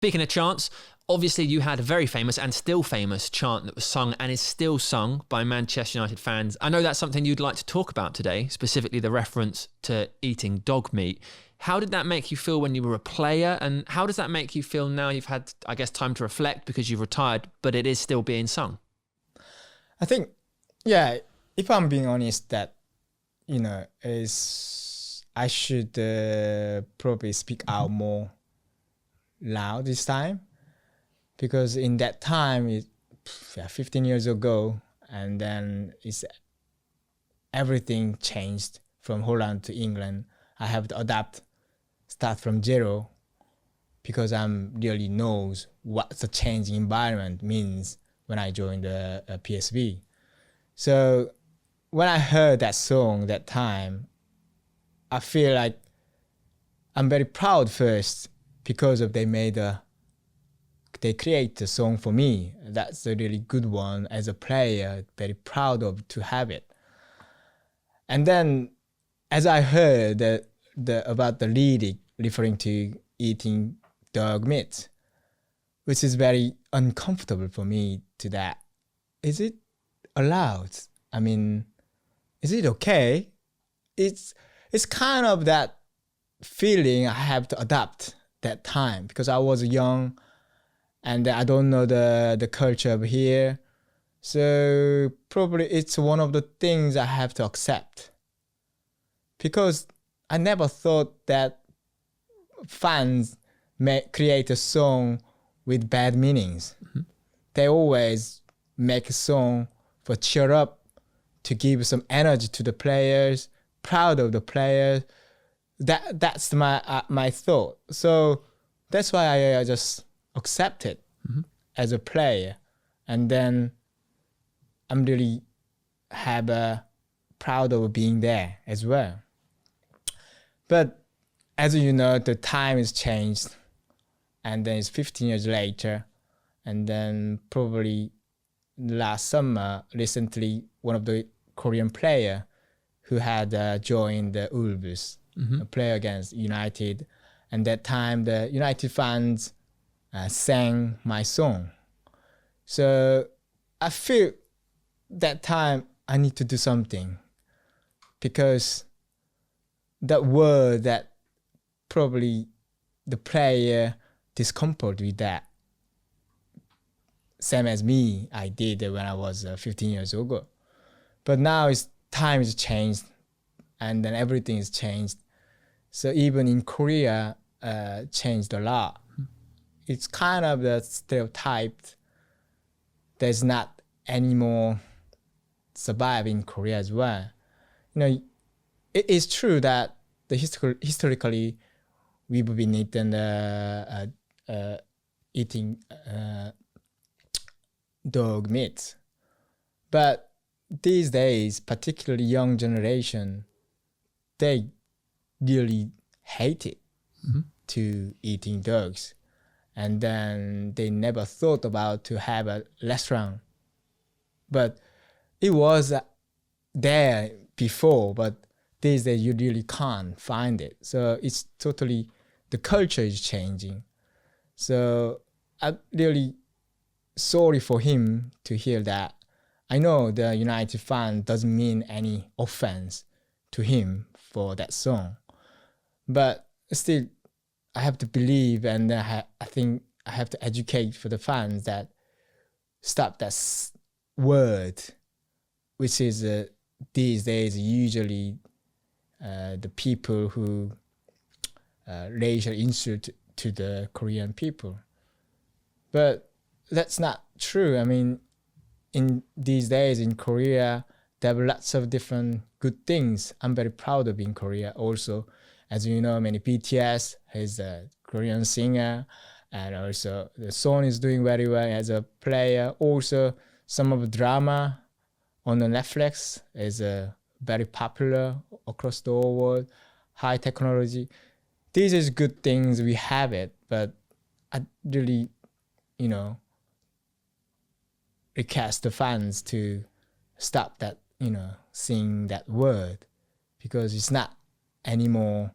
Speaking of chants, obviously you had a very famous and still famous chant that was sung and is still sung by Manchester United fans. I know that's something you'd like to talk about today, specifically the reference to eating dog meat. How did that make you feel when you were a player? And how does that make you feel now you've had, I guess, time to reflect because you've retired, but it is still being sung? I think, yeah, if I'm being honest, that, is I should probably speak out more loud this time. Because in that time, 15 years ago, and then everything changed from Holland to England. I have to start from zero, because I'm really knows what the changing environment means when I joined the PSV. So when I heard that song that time, I feel like I'm very proud first because they create a song for me. That's a really good one as a player, very proud of to have it. And then as I heard about the lyric referring to eating dog meat, which is very uncomfortable for me to that. Is it allowed? I mean, is it okay? It's kind of that feeling I have to adapt that time because I was young and I don't know the culture of here. So probably it's one of the things I have to accept. Because I never thought that fans may create a song with bad meanings. Mm-hmm. They always make a song for cheer up, to give some energy to the players, proud of the players. That's my thought. So that's why I just accept it as a player. And then I'm really proud of being there as well. But as you know, the time has changed, and then it's 15 years later, and then probably last summer, recently, one of the Korean player who had joined the Wolves, play against United, and that time the United fans sang my song. So I feel that time I need to do something, because that word that probably the player discomfort with that, same as me, I did when I was 15 years ago. But now time has changed, and then everything has changed. So even in Korea, changed a lot. It's kind of the stereotype. There's not anymore survive in Korea as well. It is true that historically we've been eating dog meat, but these days, particularly young generation, they really hate it to eating dogs, and then they never thought about to have a restaurant. But it was there before, but these days you really can't find it. So it's totally, the culture is changing. So I'm really sorry for him to hear that. I know the United fan doesn't mean any offense to him for that song, but still I have to believe, and I think I have to educate for the fans that stop that word, which is these days usually the people who racial insult to the Korean people. But that's not true. I mean, in these days in Korea, there are lots of different good things. I'm very proud of being Korea. Also, as you know, many BTS is a Korean singer, and also the song is doing very well as a player. Also, some of the drama on the Netflix is very popular across the whole world. High technology. These is good things, we have it, but I really, request the fans to stop that, saying that word, because it's not anymore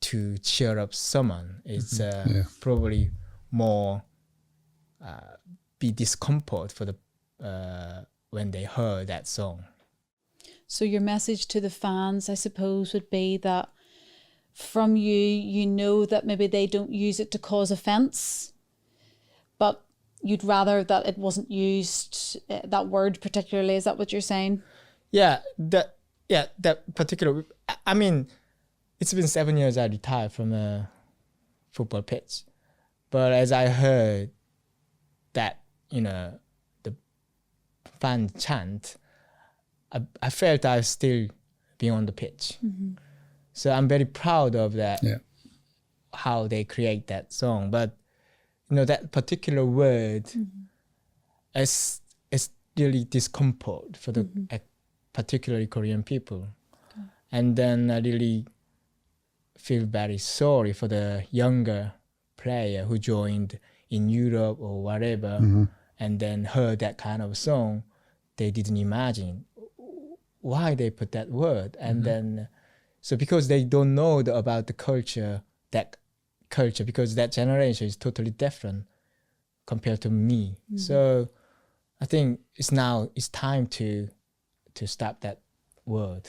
to cheer up someone. It's probably more be discomfort for the when they heard that song. So your message to the fans, I suppose, would be that from you, you know that maybe they don't use it to cause offence, but you'd rather that it wasn't used, that word particularly. Is that what you're saying? Yeah, that particular. I mean, it's been 7 years I retired from a football pitch, but as I heard that, the fan chant, I felt I was still being on the pitch. Mm-hmm. So I'm very proud of that. Yeah. How they create that song, but that particular word is really discomfort for the particularly Korean people. Okay. And then I really feel very sorry for the younger player who joined in Europe or whatever, and then heard that kind of song. They didn't imagine why they put that word, and then so because they don't know about the culture, because that generation is totally different compared to me. So I think it's time to stop that word.